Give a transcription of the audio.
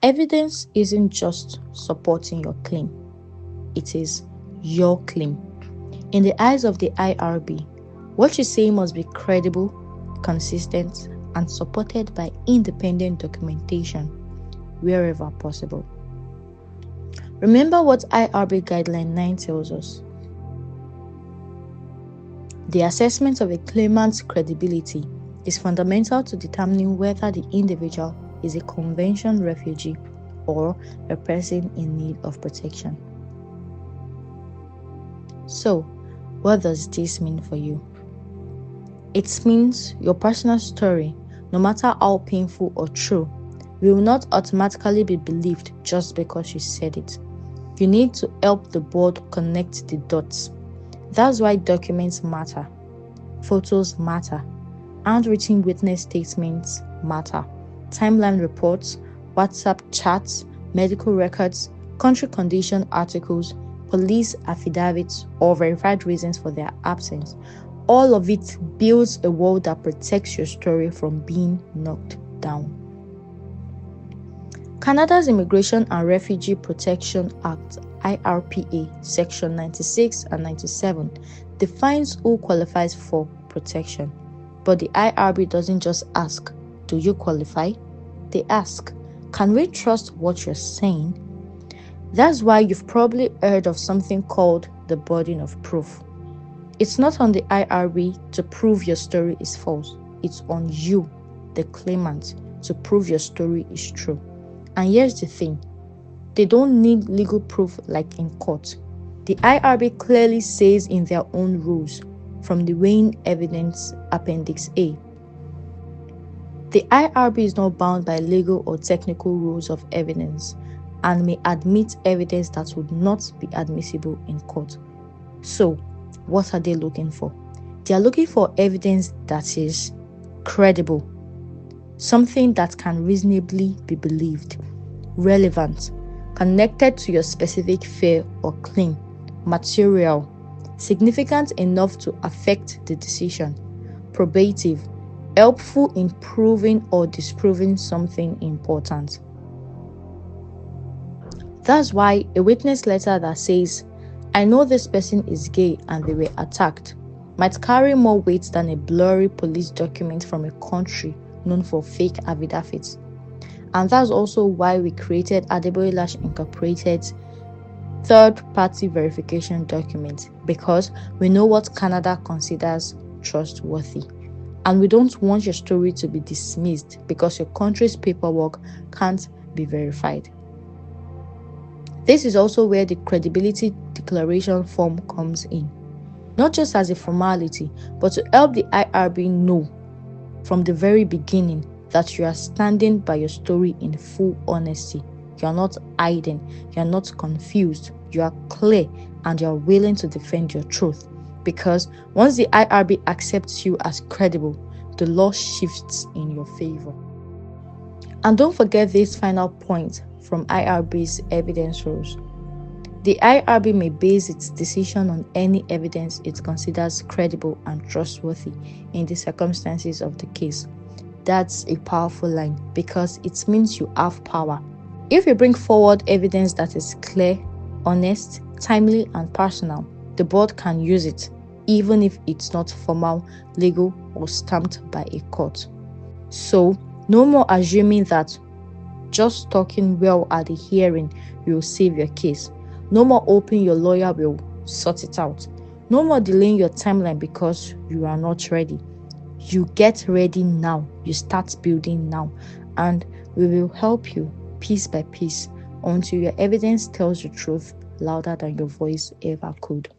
Evidence isn't just supporting your claim, it is your claim. In the eyes of the IRB, what you say must be credible, consistent, and supported by independent documentation wherever possible. Remember what IRB Guideline 9 tells us. The assessment of a claimant's credibility is fundamental to determining whether the individual is a convention refugee or a person in need of protection. So, what does this mean for you? It means your personal story, no matter how painful or true, will not automatically be believed just because you said it. You need to help the board connect the dots. That's why documents matter, photos matter, handwritten witness statements matter, timeline reports, WhatsApp chats, medical records, country condition articles, police affidavits, or verified reasons for their absence. All of it builds a wall that protects your story from being knocked down. Canada's Immigration and Refugee Protection Act, IRPA, Section 96 and 97, defines who qualifies for protection. But the IRB doesn't just ask, do you qualify? They ask, can we trust what you're saying? That's why you've probably heard of something called the burden of proof. It's not on the IRB to prove your story is false. It's on you, the claimant, to prove your story is true. And here's the thing, they don't need legal proof like in court. The IRB clearly says in their own rules, from the Weighing Evidence Appendix A. The IRB is not bound by legal or technical rules of evidence and may admit evidence that would not be admissible in court. So, what are they looking for? They are looking for evidence that is credible, something that can reasonably be believed, relevant, connected to your specific fear or claim, material, significant enough to affect the decision, probative, helpful in proving or disproving something important. That's why a witness letter that says, I know this person is gay and they were attacked, might carry more weight than a blurry police document from a country known for fake affidavits. And that's also why we created Adeboyelash Incorporated's third-party verification document, because we know what Canada considers trustworthy. And we don't want your story to be dismissed because your country's paperwork can't be verified. This is also where the credibility declaration form comes in, not just as a formality, but to help the IRB know from the very beginning that you are standing by your story in full honesty. You are not hiding, you are not confused, you are clear, and you are willing to defend your truth. Because once the IRB accepts you as credible, the law shifts in your favor. And don't forget this final point from IRB's evidence rules. The IRB may base its decision on any evidence it considers credible and trustworthy in the circumstances of the case. That's a powerful line because it means you have power. If you bring forward evidence that is clear, honest, timely, and personal, the board can use it, even if it's not formal, legal, or stamped by a court. So, no more assuming that just talking well at the hearing will save your case. No more hoping your lawyer will sort it out. No more delaying your timeline because you are not ready. You get ready now. You start building now. And we will help you piece by piece until your evidence tells the truth louder than your voice ever could.